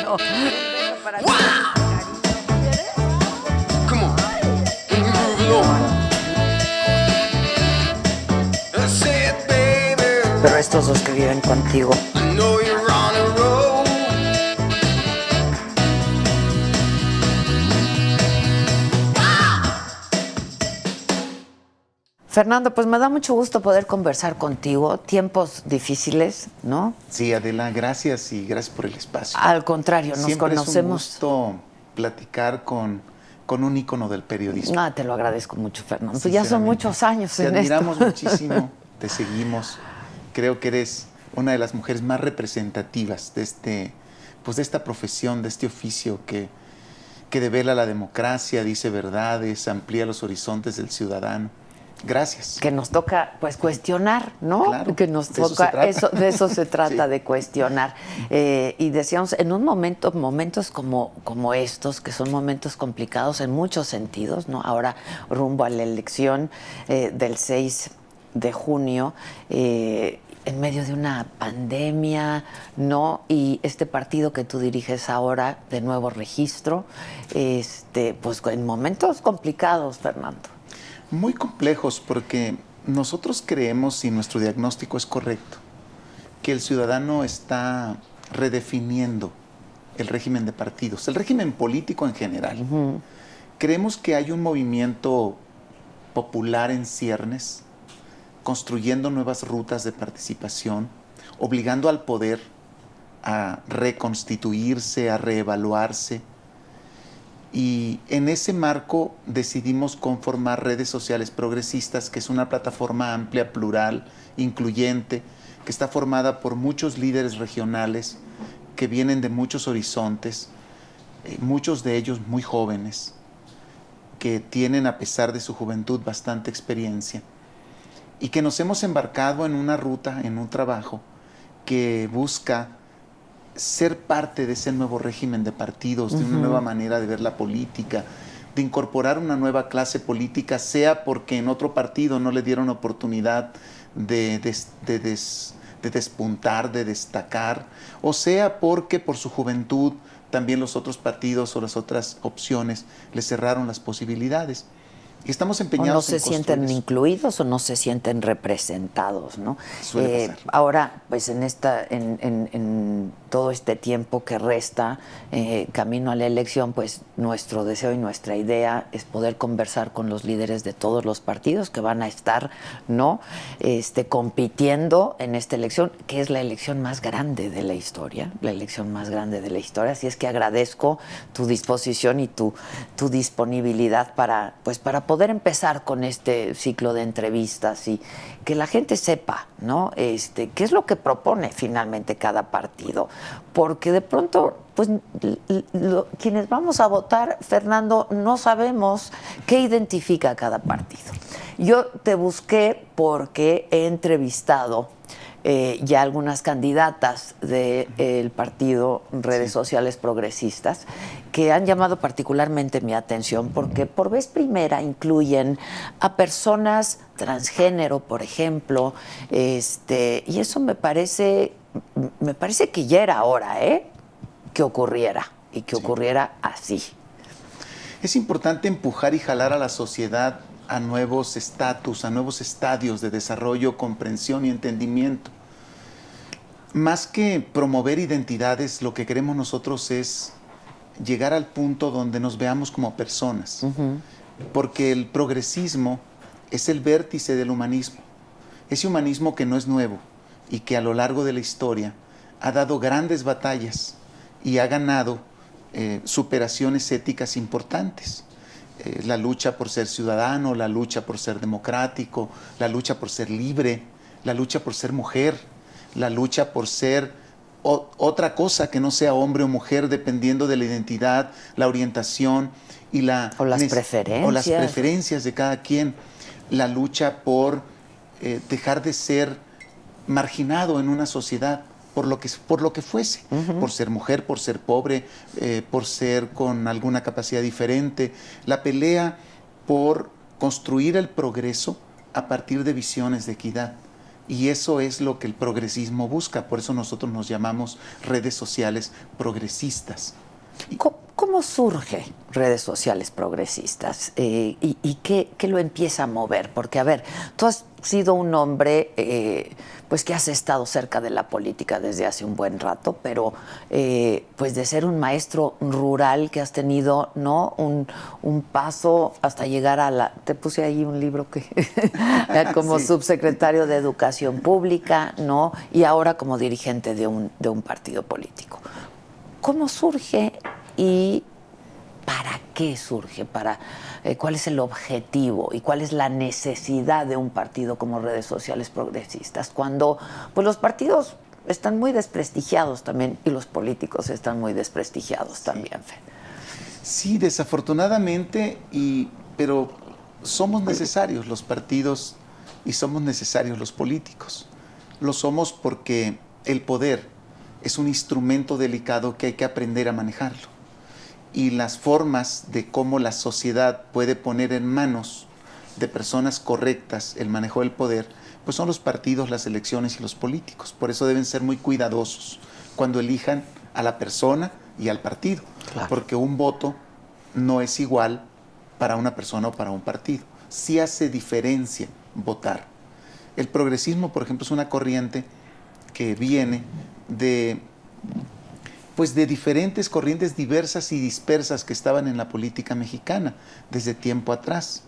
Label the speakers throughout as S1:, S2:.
S1: No. Un beso para ti.
S2: Come on. Moving on. I said, baby,
S1: Pero estos dos que viven contigo.
S2: I know you're on a roll.
S1: Fernando, pues me da mucho gusto poder conversar contigo. Tiempos difíciles, ¿no?
S3: Sí, Adela, gracias y gracias por el espacio.
S1: Al contrario, nos
S3: Siempre
S1: conocemos.
S3: es un gusto platicar con un ícono del periodismo.
S1: Ah, te lo agradezco mucho, Fernando. Pues ya son muchos años
S3: Te
S1: en
S3: admiramos
S1: esto.
S3: muchísimo, te seguimos. Creo que eres una de las mujeres más representativas de de esta profesión, de este oficio que devela la democracia, dice verdades, amplía los horizontes del ciudadano. Gracias.
S1: Que nos toca, pues, cuestionar, ¿no?
S3: Claro,
S1: que nos
S3: de eso
S1: toca,
S3: se trata.
S1: de eso se trata,
S3: Sí.
S1: de cuestionar. Y decíamos, en un momentos como estos, que son momentos complicados en muchos sentidos, ¿no? Ahora, rumbo a la elección del 6 de junio, en medio de una pandemia, ¿no? Y este partido que tú diriges ahora, de Nuevo Registro, pues en momentos complicados, Fernando.
S3: Muy complejos porque nosotros creemos, y nuestro diagnóstico es correcto, que el ciudadano está redefiniendo el régimen de partidos, el régimen político en general. Creemos que hay un movimiento popular en ciernes, construyendo nuevas rutas de participación, obligando al poder a reconstituirse, a reevaluarse. Y en ese marco decidimos conformar Redes Sociales Progresistas, que es una plataforma amplia, plural, incluyente, que está formada por muchos líderes regionales que vienen de muchos horizontes, muchos de ellos muy jóvenes, que tienen, a pesar de su juventud, bastante experiencia, y que nos hemos embarcado en una ruta, en un trabajo que busca ser parte de ese nuevo régimen de partidos, de una nueva manera de ver la política, de incorporar una nueva clase política, sea porque en otro partido no le dieron oportunidad de despuntar, de destacar, o sea porque por su juventud también los otros partidos o las otras opciones le cerraron las posibilidades. Y estamos empeñados
S1: o no se
S3: en construir
S1: sienten
S3: eso.
S1: incluidos o no se sienten representados, ¿no?
S3: Suele pasar.
S1: Ahora, pues en todo este tiempo que resta camino a la elección, pues nuestro deseo y nuestra idea es poder conversar con los líderes de todos los partidos que van a estar, ¿no? Compitiendo en esta elección, que es la elección más grande de la historia, Así es que agradezco tu disposición y tu disponibilidad para poder empezar con este ciclo de entrevistas y que la gente sepa, ¿no? Qué es lo que propone finalmente cada partido, porque de pronto, pues, quienes vamos a votar, Fernando, no sabemos qué identifica a cada partido. Yo te busqué porque he entrevistado ya algunas candidatas del partido Redes Sociales Progresistas que han llamado particularmente mi atención porque por vez primera incluyen a personas transgénero, por ejemplo, y eso me parece que ya era hora, que ocurriera y que ocurriera así.
S3: Es importante empujar y jalar a la sociedad a nuevos estatus, a nuevos estadios de desarrollo, comprensión y entendimiento. Más que promover identidades, lo que queremos nosotros es llegar al punto donde nos veamos como personas. Porque el progresismo es el vértice del humanismo. Ese humanismo que no es nuevo y que a lo largo de la historia ha dado grandes batallas y ha ganado superaciones éticas importantes. La lucha por ser ciudadano, la lucha por ser democrático, la lucha por ser libre, la lucha por ser mujer, la lucha por ser otra cosa que no sea hombre o mujer, dependiendo de la identidad, la orientación y las preferencias de cada quien. La lucha por dejar de ser marginado en una sociedad por lo que fuese, por ser mujer, por ser pobre, por ser con alguna capacidad diferente. La pelea por construir el progreso a partir de visiones de equidad. Y eso es lo que el progresismo busca, por eso nosotros nos llamamos redes sociales progresistas.
S1: ¿Cómo surge redes sociales progresistas? ¿Y qué lo empieza a mover? Porque, a ver, tú has sido un hombre pues que has estado cerca de la política desde hace un buen rato, pero pues de ser un maestro rural que has tenido, ¿no? Un paso hasta llegar a la... Te puse ahí un libro que como
S3: sí.
S1: subsecretario de Educación Pública, ¿no? Y ahora como dirigente de un partido político. ¿Cómo surge y para qué surge? ¿Cuál es el objetivo y cuál es la necesidad de un partido como redes sociales progresistas? Cuando pues, los partidos están muy desprestigiados también y los políticos están muy desprestigiados también, Fe.
S3: Sí, desafortunadamente, pero somos necesarios los partidos y somos necesarios los políticos. Lo somos porque el poder es un instrumento delicado que hay que aprender a manejarlo. Y las formas de cómo la sociedad puede poner en manos de personas correctas el manejo del poder, pues son los partidos, las elecciones y los políticos. Por eso deben ser muy cuidadosos cuando elijan a la persona y al partido. Claro. Porque un voto no es igual para una persona o para un partido. Sí hace diferencia votar. El progresismo, por ejemplo, es una corriente que viene de diferentes corrientes diversas y dispersas que estaban en la política mexicana desde tiempo atrás.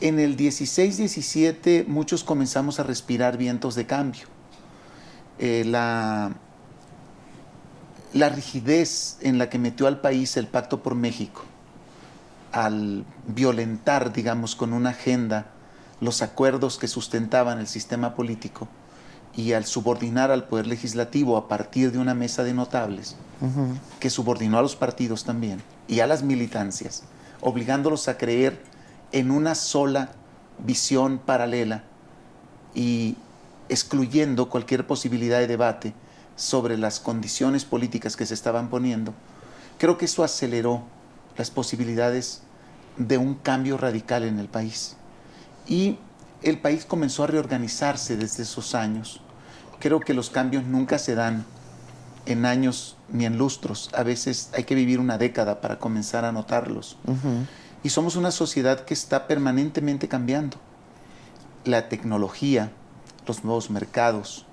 S3: En el 16-17 muchos comenzamos a respirar vientos de cambio. La rigidez en la que metió al país el Pacto por México, al violentar, digamos, con una agenda los acuerdos que sustentaban el sistema político, y al subordinar al Poder Legislativo a partir de una mesa de notables, que subordinó a los partidos también, y a las militancias, obligándolos a creer en una sola visión paralela y excluyendo cualquier posibilidad de debate sobre las condiciones políticas que se estaban poniendo. Creo que eso aceleró las posibilidades de un cambio radical en el país. Y el país comenzó a reorganizarse desde esos años. Creo que los cambios nunca se dan en años ni en lustros. A veces hay que vivir una década para comenzar a notarlos. Y somos una sociedad que está permanentemente cambiando. La tecnología, los nuevos mercados,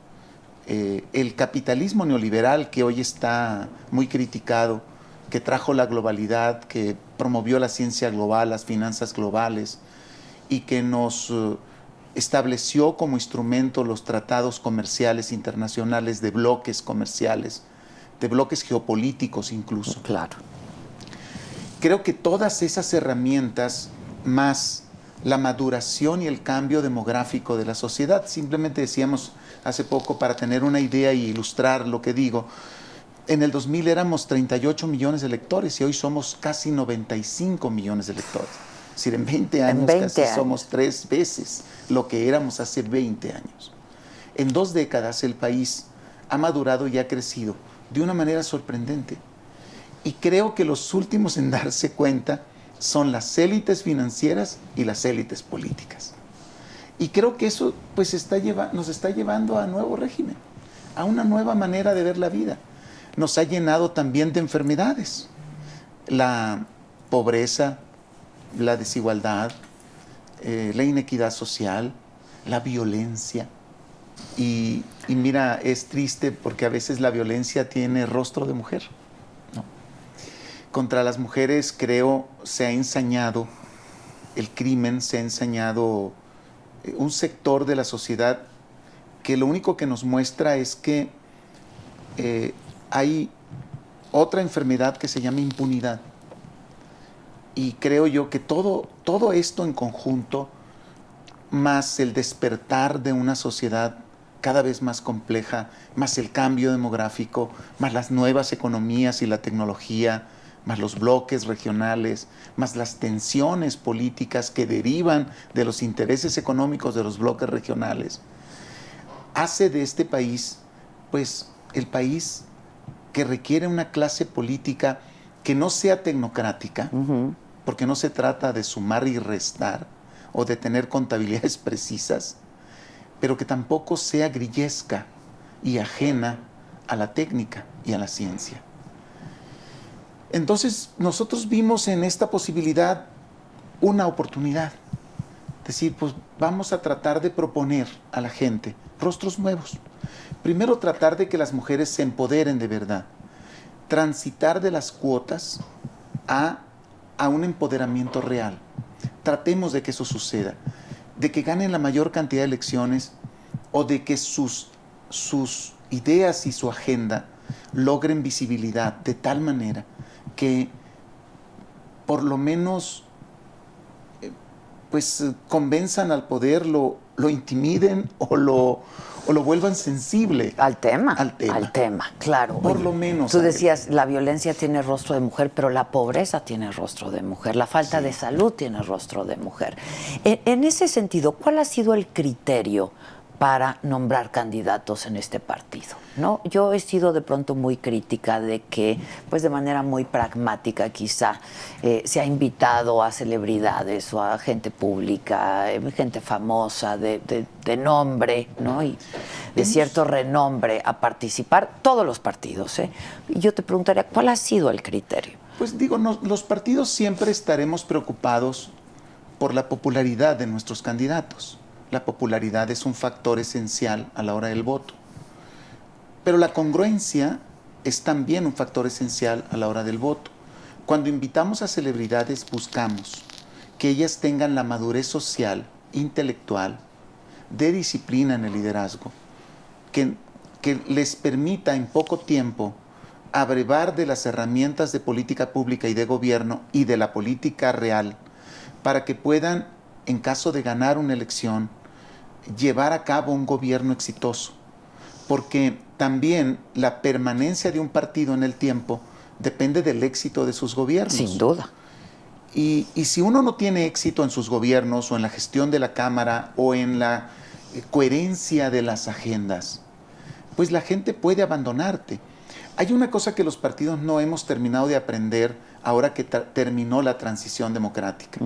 S3: el capitalismo neoliberal que hoy está muy criticado, que trajo la globalidad, que promovió la ciencia global, las finanzas globales y que nos estableció como instrumento los tratados comerciales internacionales de bloques comerciales, de bloques geopolíticos incluso.
S1: Claro.
S3: Creo que todas esas herramientas, más la maduración y el cambio demográfico de la sociedad, simplemente decíamos hace poco, para tener una idea y ilustrar lo que digo, en el 2000 éramos 38 millones de electores y hoy somos casi 95 millones de electores. Es decir, en 20 años somos 3 veces lo que éramos hace 20 años. En 2 décadas el país ha madurado y ha crecido de una manera sorprendente. Y creo que los últimos en darse cuenta son las élites financieras y las élites políticas. Y creo que eso pues nos está llevando a un nuevo régimen, a una nueva manera de ver la vida. Nos ha llenado también de enfermedades. La pobreza, la desigualdad, la inequidad social, la violencia. Y mira, es triste porque a veces la violencia tiene rostro de mujer, ¿no? Contra las mujeres, creo, se ha ensañado el crimen, se ha ensañado un sector de la sociedad que lo único que nos muestra es que hay otra enfermedad que se llama impunidad. Y creo yo que todo esto en conjunto, más el despertar de una sociedad cada vez más compleja, más el cambio demográfico, más las nuevas economías y la tecnología, más los bloques regionales, más las tensiones políticas que derivan de los intereses económicos de los bloques regionales, hace de este país, pues, el país que requiere una clase política que no sea tecnocrática, porque no se trata de sumar y restar o de tener contabilidades precisas, pero que tampoco sea grillesca y ajena a la técnica y a la ciencia. Entonces, nosotros vimos en esta posibilidad una oportunidad. Decir, pues vamos a tratar de proponer a la gente rostros nuevos. Primero, tratar de que las mujeres se empoderen de verdad. Transitar de las cuotas a un empoderamiento real. Tratemos de que eso suceda. De que ganen la mayor cantidad de elecciones o de que sus ideas y su agenda logren visibilidad de tal manera que por lo menos pues convenzan al poder, lo intimiden o lo vuelvan sensible
S1: Al tema.
S3: Al tema.
S1: Claro.
S3: Por lo menos.
S1: Tú decías, la violencia tiene rostro de mujer, pero la pobreza tiene rostro de mujer, la falta de salud tiene rostro de mujer. En ese sentido, ¿cuál ha sido el criterio para nombrar candidatos en este partido? ¿No? Yo he sido de pronto muy crítica de que, pues de manera muy pragmática quizá, se ha invitado a celebridades o a gente pública, gente famosa, de nombre, ¿no? Y de cierto renombre a participar, todos los partidos, ¿eh? Y yo te preguntaría, ¿cuál ha sido el criterio?
S3: Pues digo, los partidos siempre estaremos preocupados por la popularidad de nuestros candidatos. La popularidad es un factor esencial a la hora del voto. Pero la congruencia es también un factor esencial a la hora del voto. Cuando invitamos a celebridades, buscamos que ellas tengan la madurez social, intelectual, de disciplina en el liderazgo, que les permita en poco tiempo abrevar de las herramientas de política pública y de gobierno y de la política real, para que puedan, en caso de ganar una elección, llevar a cabo un gobierno exitoso. Porque también la permanencia de un partido en el tiempo depende del éxito de sus gobiernos.
S1: Sin duda.
S3: Y si uno no tiene éxito en sus gobiernos o en la gestión de la Cámara o en la coherencia de las agendas, pues la gente puede abandonarte. Hay una cosa que los partidos no hemos terminado de aprender ahora que terminó la transición democrática.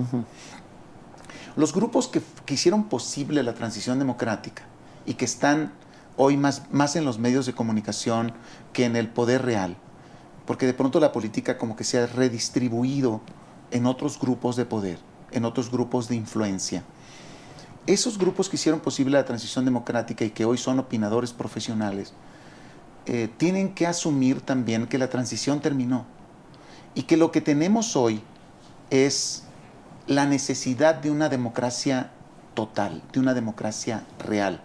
S3: Los grupos que hicieron posible la transición democrática y que están hoy más en los medios de comunicación que en el poder real, porque de pronto la política como que se ha redistribuido en otros grupos de poder, en otros grupos de influencia. Esos grupos que hicieron posible la transición democrática y que hoy son opinadores profesionales, tienen que asumir también que la transición terminó y que lo que tenemos hoy es la necesidad de una democracia total, de una democracia real,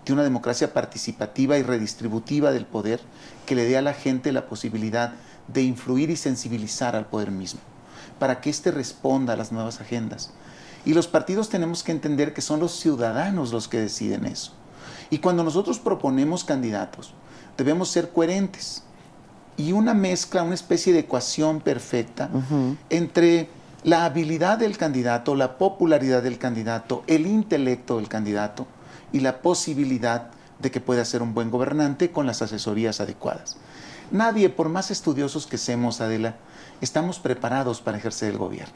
S3: de una democracia participativa y redistributiva del poder que le dé a la gente la posibilidad de influir y sensibilizar al poder mismo, para que éste responda a las nuevas agendas. Y los partidos tenemos que entender que son los ciudadanos los que deciden eso. Y cuando nosotros proponemos candidatos, debemos ser coherentes. Y una mezcla, una especie de ecuación perfecta entre la habilidad del candidato, la popularidad del candidato, el intelecto del candidato y la posibilidad de que pueda ser un buen gobernante con las asesorías adecuadas. Nadie, por más estudiosos que seamos, Adela, estamos preparados para ejercer el gobierno.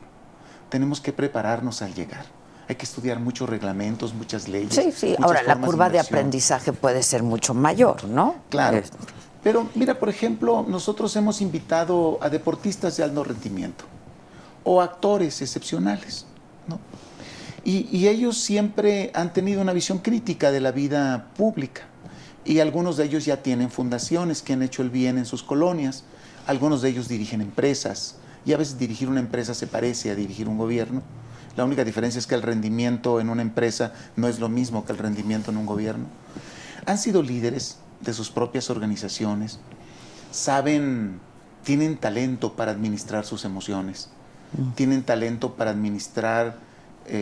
S3: Tenemos que prepararnos al llegar. Hay que estudiar muchos reglamentos, muchas leyes.
S1: Sí. Ahora, la curva de aprendizaje puede ser mucho mayor, ¿no?
S3: Claro. Pero mira, por ejemplo, nosotros hemos invitado a deportistas de alto rendimiento o actores excepcionales, ¿no? Y ellos siempre han tenido una visión crítica de la vida pública. Y algunos de ellos ya tienen fundaciones que han hecho el bien en sus colonias. Algunos de ellos dirigen empresas. Y a veces dirigir una empresa se parece a dirigir un gobierno. La única diferencia es que el rendimiento en una empresa no es lo mismo que el rendimiento en un gobierno. Han sido líderes de sus propias organizaciones. Tienen talento para administrar sus emociones. Tienen talento para administrar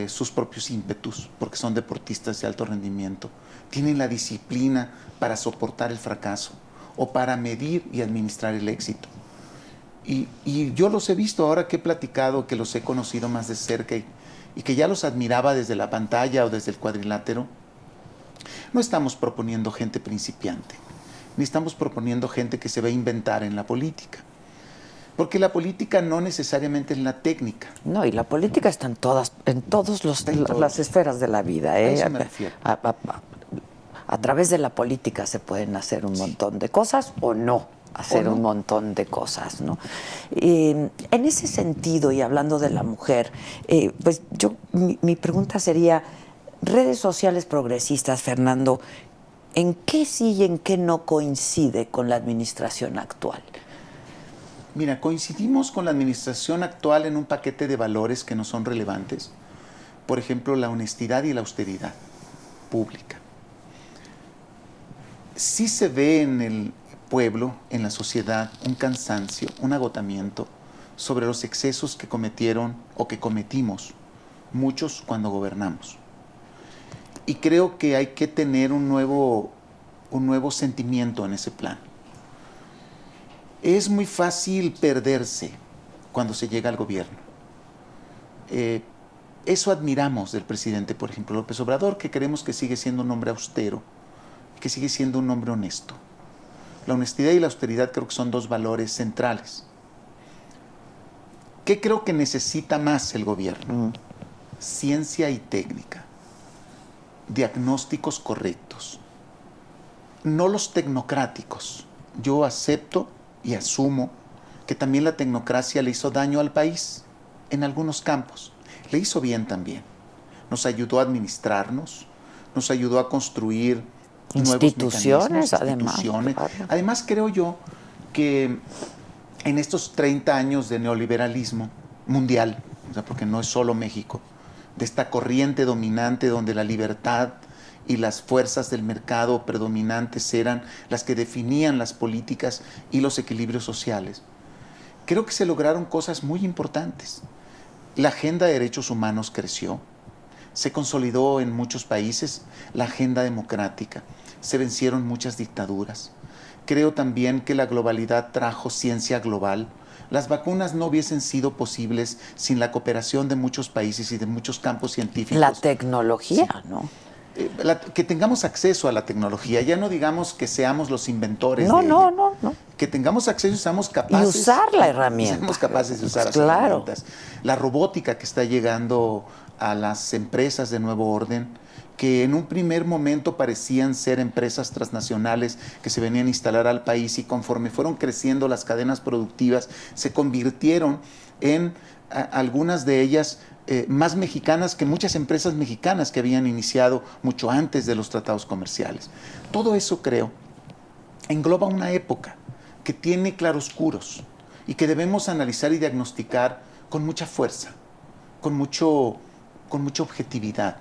S3: sus propios ímpetus, porque son deportistas de alto rendimiento. Tienen la disciplina para soportar el fracaso o para medir y administrar el éxito. Y yo los he visto ahora que he platicado, que los he conocido más de cerca y que ya los admiraba desde la pantalla o desde el cuadrilátero. No estamos proponiendo gente principiante, ni estamos proponiendo gente que se va a inventar en la política. Porque la política no necesariamente es la técnica.
S1: No, y la política está en todas las esferas de la vida. ¿eh?
S3: A eso me refiero.
S1: a través de la política se pueden hacer un montón de cosas o no hacer un montón de cosas, ¿no? En ese sentido, y hablando de la mujer, pues mi pregunta sería, redes sociales progresistas, Fernando, ¿en qué sí y en qué no coincide con la administración actual?
S3: Mira, coincidimos con la administración actual en un paquete de valores que nos son relevantes. Por ejemplo, la honestidad y la austeridad pública. Sí se ve en el pueblo, en la sociedad, un cansancio, un agotamiento sobre los excesos que cometieron o que cometimos muchos cuando gobernamos. Y creo que hay que tener un nuevo sentimiento en ese plan. Es muy fácil perderse cuando se llega al gobierno. Eso admiramos del presidente, por ejemplo, López Obrador, que creemos que sigue siendo un hombre austero, que sigue siendo un hombre honesto. La honestidad y la austeridad creo que son dos valores centrales. ¿Qué creo que necesita más el gobierno? Ciencia y técnica, diagnósticos correctos, no los tecnocráticos. Yo acepto y asumo que también la tecnocracia le hizo daño al país en algunos campos. Le hizo bien también. Nos ayudó a administrarnos, nos ayudó a construir
S1: instituciones,
S3: además. Claro. Además, creo yo que en estos 30 años de neoliberalismo mundial, o sea, porque no es solo México, de esta corriente dominante donde la libertad y las fuerzas del mercado predominantes eran las que definían las políticas y los equilibrios sociales, creo que se lograron cosas muy importantes. La agenda de derechos humanos creció, se consolidó en muchos países la agenda democrática, se vencieron muchas dictaduras. Creo también que la globalidad trajo ciencia global. Las vacunas no hubiesen sido posibles sin la cooperación de muchos países y de muchos campos científicos.
S1: La tecnología, sí, ¿no?
S3: Que tengamos acceso a la tecnología, ya no digamos que seamos los inventores
S1: de
S3: ella.
S1: No.
S3: Que tengamos acceso y seamos capaces.
S1: Y usar la herramienta.
S3: Seamos capaces de usar las herramientas. La robótica que está llegando a las empresas de nuevo orden, que en un primer momento parecían ser empresas transnacionales que se venían a instalar al país y conforme fueron creciendo las cadenas productivas, se convirtieron en algunas de ellas más mexicanas que muchas empresas mexicanas que habían iniciado mucho antes de los tratados comerciales. Todo eso, creo, engloba una época que tiene claroscuros y que debemos analizar y diagnosticar con mucha fuerza, con mucha objetividad.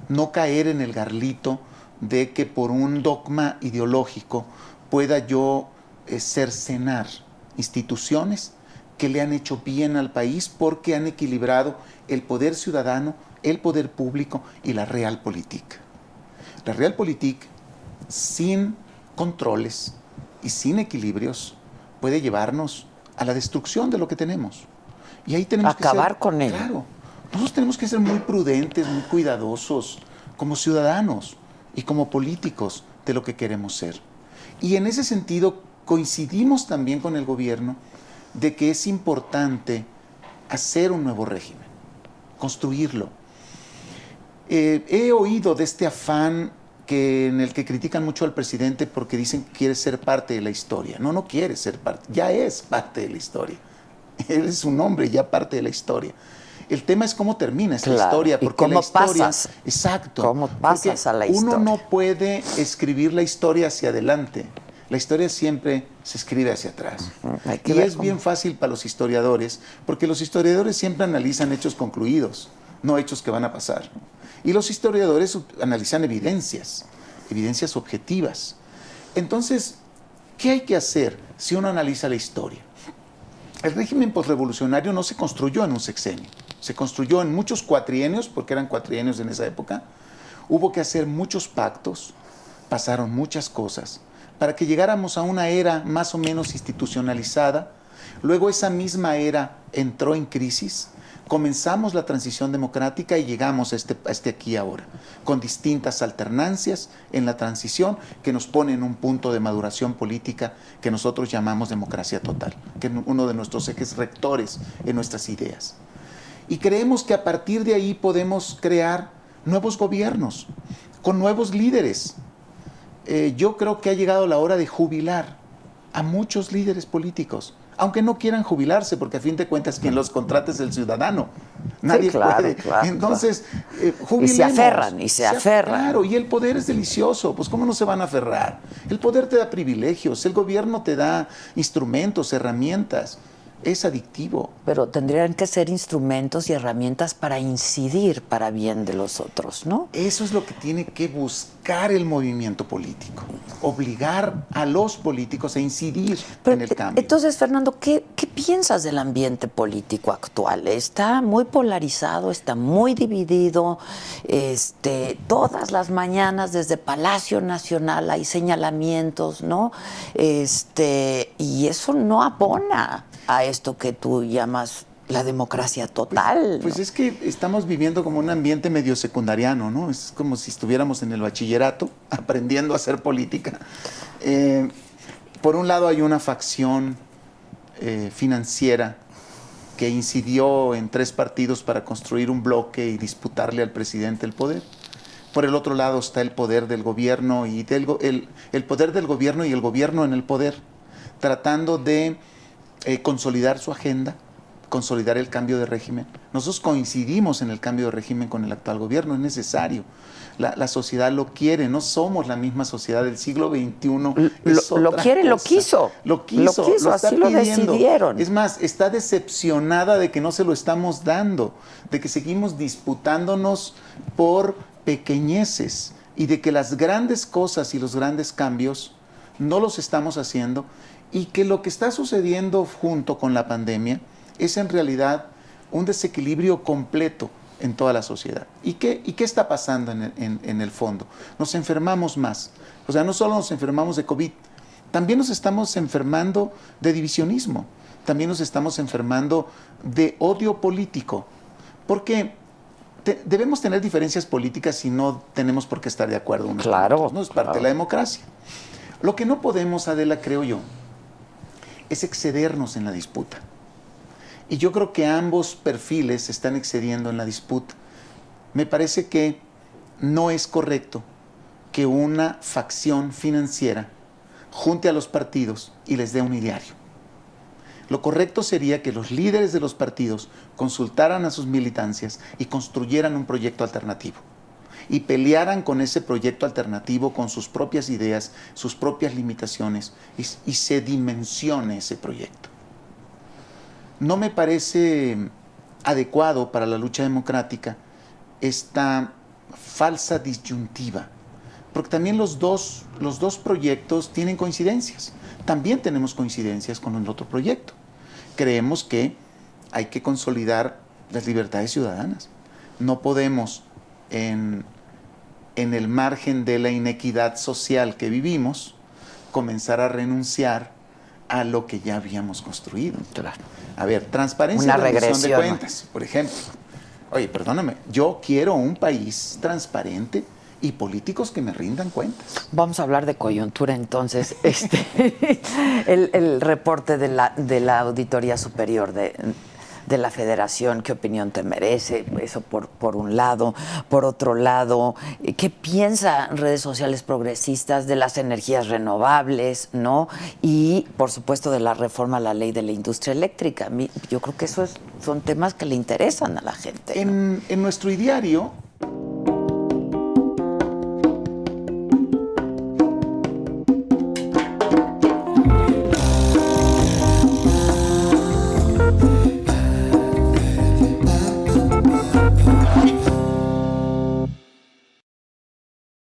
S3: No caer en el garlito de que por un dogma ideológico pueda yo cercenar instituciones que le han hecho bien al país porque han equilibrado el poder ciudadano, el poder público y la realpolitik. La realpolitik, sin controles y sin equilibrios, puede llevarnos a la destrucción de lo que tenemos. Y ahí tenemos que
S1: acabar con ello.
S3: Claro, nosotros tenemos que ser muy prudentes, muy cuidadosos como ciudadanos y como políticos de lo que queremos ser. Y en ese sentido coincidimos también con el gobierno de que es importante hacer un nuevo régimen, construirlo. He oído de este afán en el que critican mucho al presidente porque dicen que quiere ser parte de la historia. No quiere ser parte, ya es parte de la historia. Él es un hombre ya parte de la historia. El tema es cómo termina esta historia. Porque
S1: ¿y cómo
S3: la historia,
S1: pasas?
S3: Exacto.
S1: ¿Cómo pasas a la historia?
S3: Uno no puede escribir la historia hacia adelante. La historia siempre se escribe hacia atrás. Y es bien fácil para los historiadores, porque los historiadores siempre analizan hechos concluidos, no hechos que van a pasar. Y los historiadores analizan evidencias objetivas. Entonces, ¿qué hay que hacer si uno analiza la historia? El régimen posrevolucionario no se construyó en un sexenio, se construyó en muchos cuatrienios, porque eran cuatrienios en esa época. Hubo que hacer muchos pactos, pasaron muchas cosas, para que llegáramos a una era más o menos institucionalizada. Luego esa misma era entró en crisis, comenzamos la transición democrática y llegamos a este aquí ahora, con distintas alternancias en la transición que nos pone en un punto de maduración política que nosotros llamamos democracia total, que es uno de nuestros ejes rectores en nuestras ideas. Y creemos que a partir de ahí podemos crear nuevos gobiernos, con nuevos líderes, yo creo que ha llegado la hora de jubilar a muchos líderes políticos, aunque no quieran jubilarse, porque a fin de cuentas quien los contrata es el ciudadano. Nadie puede. Entonces, jubilemos.
S1: Y se aferran.
S3: Claro, y el poder es delicioso. Pues ¿cómo no se van a aferrar? El poder te da privilegios, el gobierno te da instrumentos, herramientas. Es adictivo.
S1: Pero tendrían que ser instrumentos y herramientas para incidir para bien de los otros, ¿no?
S3: Eso es lo que tiene que buscar el movimiento político. Obligar a los políticos a incidir en el cambio.
S1: Entonces, Fernando, ¿qué piensas del ambiente político actual? Está muy polarizado, está muy dividido. Todas las mañanas desde Palacio Nacional hay señalamientos, ¿no? Y eso no abona a esto que tú llamas la democracia total.
S3: Pues
S1: ¿no?
S3: es que estamos viviendo como un ambiente medio secundariano, ¿no? Es como si estuviéramos en el bachillerato aprendiendo a hacer política. Por un lado hay una facción financiera que incidió en 3 partidos para construir un bloque y disputarle al presidente el poder. Por el otro lado está el poder del gobierno y el poder del gobierno y el gobierno en el poder, tratando de consolidar su agenda, consolidar el cambio de régimen. Nosotros coincidimos en el cambio de régimen con el actual gobierno, es necesario. La sociedad lo quiere, no somos la misma sociedad del siglo XXI.
S1: Lo quiere, lo quiso.
S3: Lo está
S1: así lo
S3: pidiendo.
S1: decidieron.
S3: Es más, está decepcionada de que no se lo estamos dando, de que seguimos disputándonos por pequeñeces y de que las grandes cosas y los grandes cambios no los estamos haciendo. Y que lo que está sucediendo junto con la pandemia es en realidad un desequilibrio completo en toda la sociedad. ¿Y qué está pasando en el fondo? Nos enfermamos más. O sea, no solo nos enfermamos de COVID, también nos estamos enfermando de divisionismo, también nos estamos enfermando de odio político. Porque debemos tener diferencias políticas y no tenemos por qué estar de acuerdo unos con otros, ¿no? Es parte de la democracia. Lo que no podemos, Adela, creo yo, es excedernos en la disputa. Y yo creo que ambos perfiles se están excediendo en la disputa. Me parece que no es correcto que una facción financiera junte a los partidos y les dé un ideario. Lo correcto sería que los líderes de los partidos consultaran a sus militancias y construyeran un proyecto alternativo. Y pelearan con ese proyecto alternativo, con sus propias ideas, sus propias limitaciones, y se dimensione ese proyecto. No me parece adecuado para la lucha democrática esta falsa disyuntiva, porque también los dos proyectos tienen coincidencias. También tenemos coincidencias con el otro proyecto. Creemos que hay que consolidar las libertades ciudadanas. No podemos en el margen de la inequidad social que vivimos, comenzar a renunciar a lo que ya habíamos construido.
S1: Claro.
S3: A ver, transparencia y rendición de cuentas, por ejemplo. Oye, perdóname, yo quiero un país transparente y políticos que me rindan cuentas.
S1: Vamos a hablar de coyuntura entonces. El reporte de la Auditoría Superior de la Federación, ¿qué opinión te merece? Eso por un lado. Por otro lado, ¿qué piensan redes sociales progresistas de las energías renovables, ¿no? Y, por supuesto, de la reforma a la ley de la industria eléctrica. Yo creo que son temas que le interesan a la gente, ¿no?
S3: En nuestro ideario